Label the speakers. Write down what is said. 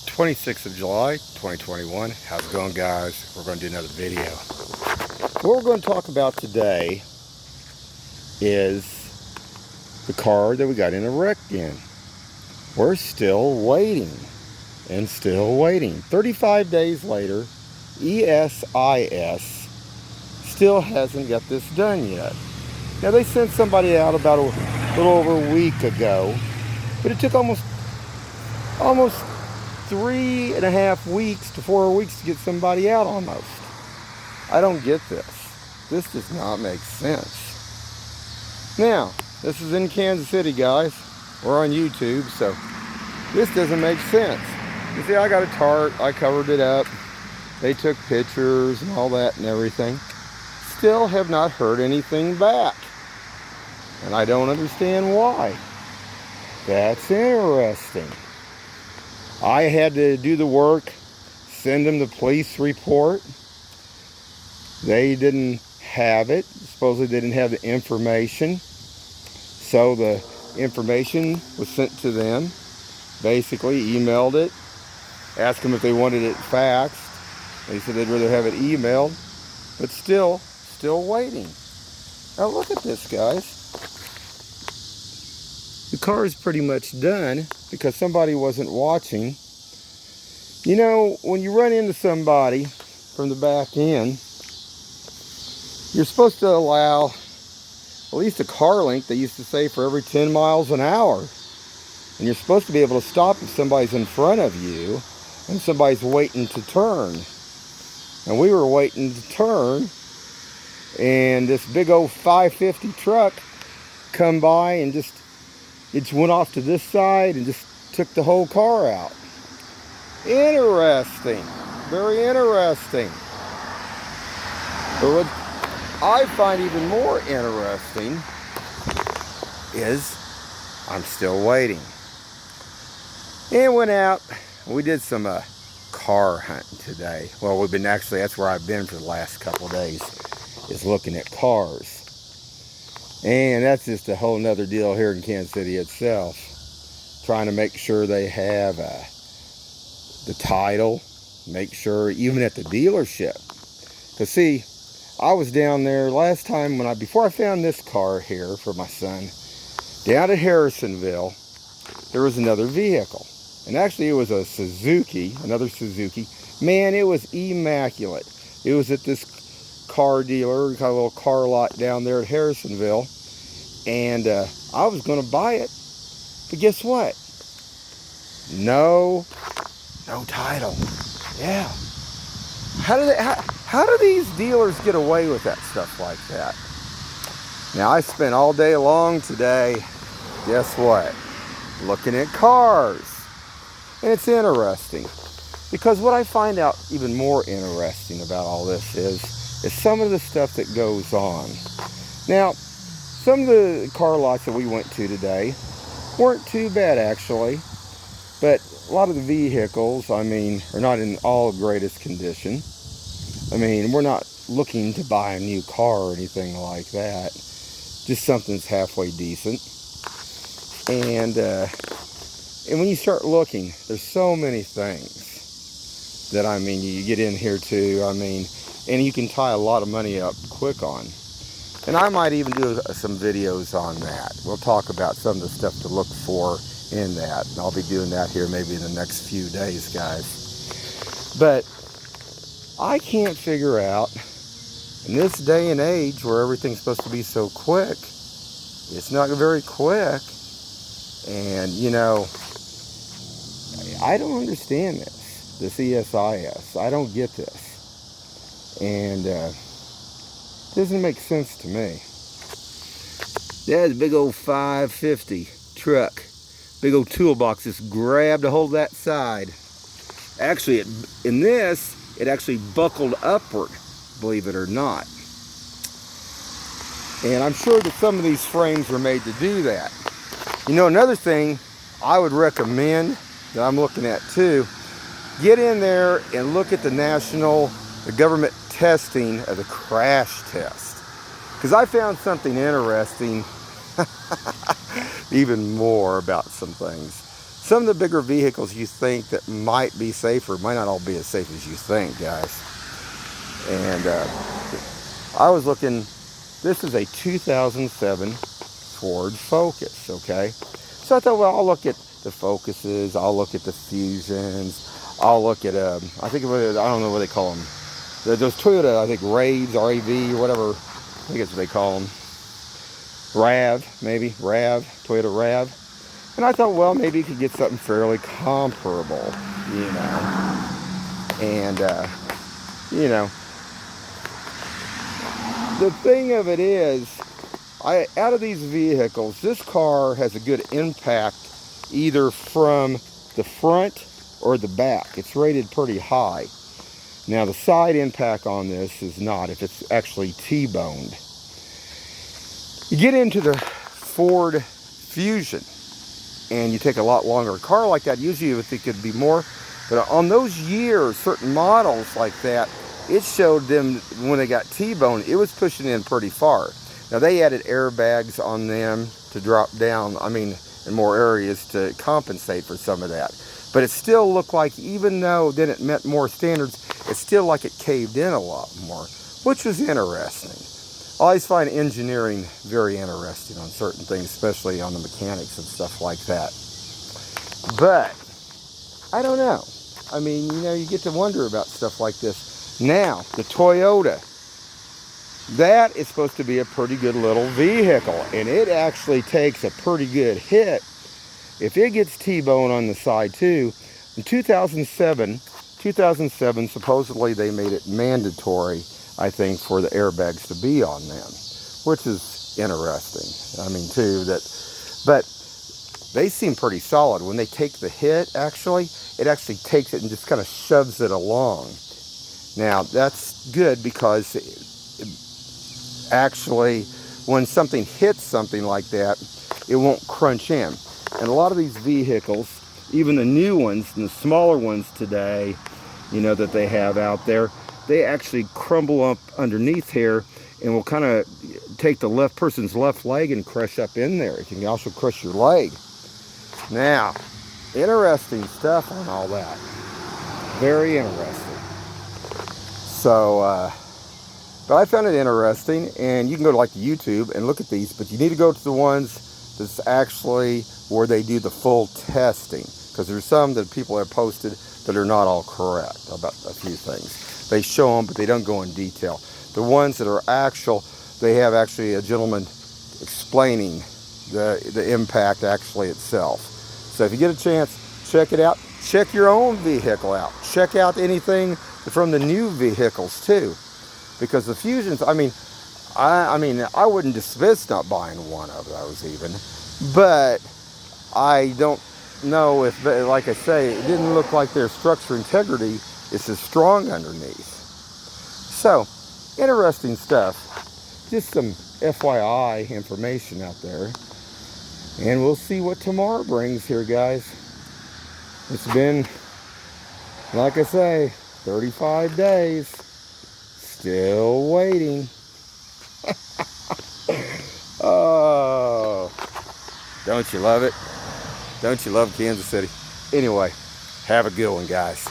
Speaker 1: 26th of July, 2021. How's it going, guys? We're going to do another video. What we're going to talk about today is the car that we got in a wreck in. We're still waiting and still waiting. 35 days later, ESIS still hasn't got this done yet. Now, they sent somebody out about a little over a week ago, but it took almost 3.5 weeks to 4 weeks to get somebody out almost. I don't get this. This does not make sense. Now, this is in Kansas City, guys. We're on YouTube, so this doesn't make sense. You see, I got a tarp. I covered it up. They took pictures and all that and everything. Still have not heard anything back. And I don't understand why. That's interesting. I had to do the work, send them the police report. They didn't have it. Supposedly they didn't have the information. So the information was sent to them. Basically emailed it. Asked them if they wanted it faxed. They said they'd rather have it emailed. But still waiting. Now look at this, guys. The car is pretty much done because somebody wasn't watching. You know, when you run into somebody from the back end, you're supposed to allow at least a car length, they used to say, for every 10 miles an hour. And you're supposed to be able to stop if somebody's in front of you and somebody's waiting to turn. And we were waiting to turn, and this big old 550 truck come by and it went off to this side and just took the whole car out. Interesting. Very interesting. But what I find even more interesting is I'm still waiting. And went out. We did some car hunting today. Well, that's where I've been for the last couple of days, is looking at cars. And that's just a whole nother deal here in Kansas City itself. Trying to make sure they have the title. Make sure, even at the dealership. Because see, I was down there last time before I found this car here for my son, down at Harrisonville, there was another vehicle. And actually it was a Suzuki, another Suzuki. Man, it was immaculate. It was at this car dealer, got a little car lot down there at Harrisonville, and I was going to buy it, but guess what? No title. Yeah. How do these dealers get away with that stuff like that? Now, I spent all day long today, guess what? Looking at cars. And it's interesting, because what I find out even more interesting about all this is some of the stuff that goes on. Now, some of the car lots that we went to today weren't too bad, actually, but a lot of the vehicles, I mean, are not in all greatest condition. I mean, we're not looking to buy a new car or anything like that. Just something's halfway decent. And when you start looking, there's so many things that, I mean, you get in here too, I mean, and you can tie a lot of money up quick on. And I might even do some videos on that. We'll talk about some of the stuff to look for in that. And I'll be doing that here maybe in the next few days, guys. But I can't figure out, in this day and age where everything's supposed to be so quick, it's not very quick. And, you know, I don't understand this ESIS. I don't get this. And it doesn't make sense to me. There's a big old 550 truck. Big old toolbox just grabbed a hold of that side. Actually, it actually buckled upward, believe it or not. And I'm sure that some of these frames were made to do that. You know, another thing I would recommend that I'm looking at too, get in there and look at the government testing of the crash test. Because I found something interesting, even more about some things. some of the bigger vehicles you think that might be safer might not all be as safe as you think, guys. And I was looking, this is a 2007 Ford Focus, okay? So I thought, well, I'll look at the Focuses, I'll look at the Fusions, I'll look at, I think, I don't know what they call them. Those Toyota, I think, Raids, RAV, or whatever, I think that's what they call them. RAV, maybe, Toyota RAV. And I thought, well, maybe you could get something fairly comparable, you know. And, you know, the thing of it is, out of these vehicles, this car has a good impact either from the front or the back. It's rated pretty high. Now, the side impact on this is not, if it's actually T-boned. You get into the Ford Fusion, and you take a lot longer car like that, usually you would think it'd be more. But on those years, certain models like that, it showed them when they got T-boned, it was pushing in pretty far. Now, they added airbags on them to drop down, I mean, in more areas to compensate for some of that. But it still looked like, even though then it met more standards, it's still like it caved in a lot more, which was interesting. I always find engineering very interesting on certain things, especially on the mechanics and stuff like that. But, I don't know. I mean, you know, you get to wonder about stuff like this. Now, the Toyota, that is supposed to be a pretty good little vehicle, and it actually takes a pretty good hit. If it gets T-bone on the side too, in 2007, supposedly they made it mandatory, I think, for the airbags to be on them, which is interesting. I mean, too, but they seem pretty solid. When they take the hit, it actually takes it and just kind of shoves it along. Now, that's good because actually, when something hits something like that, it won't crunch in. And a lot of these vehicles, even the new ones and the smaller ones today, you know, that they have out there, they actually crumble up underneath here and will kind of take the left person's left leg and crush up in there. It can also crush your leg. Now, interesting stuff on all that. Very interesting. So, but I found it interesting, and you can go to like YouTube and look at these, but you need to go to the ones that's actually where they do the full testing, because there's some that people have posted that are not all correct about a few things. They show them, but they don't go in detail. The ones that are actual, they have actually a gentleman explaining the impact actually itself. So if you get a chance, check it out. Check your own vehicle out. Check out anything from the new vehicles too, because the Fusions, I mean, I wouldn't dismiss not buying one of those even, but I don't know if, like I say, it didn't look like their structure integrity is as strong underneath. So, interesting stuff. Just some FYI information out there. And we'll see what tomorrow brings here, guys. It's been, like I say, 35 days. Still waiting. Oh, don't you love it? Don't you love Kansas City? Anyway, have a good one, guys.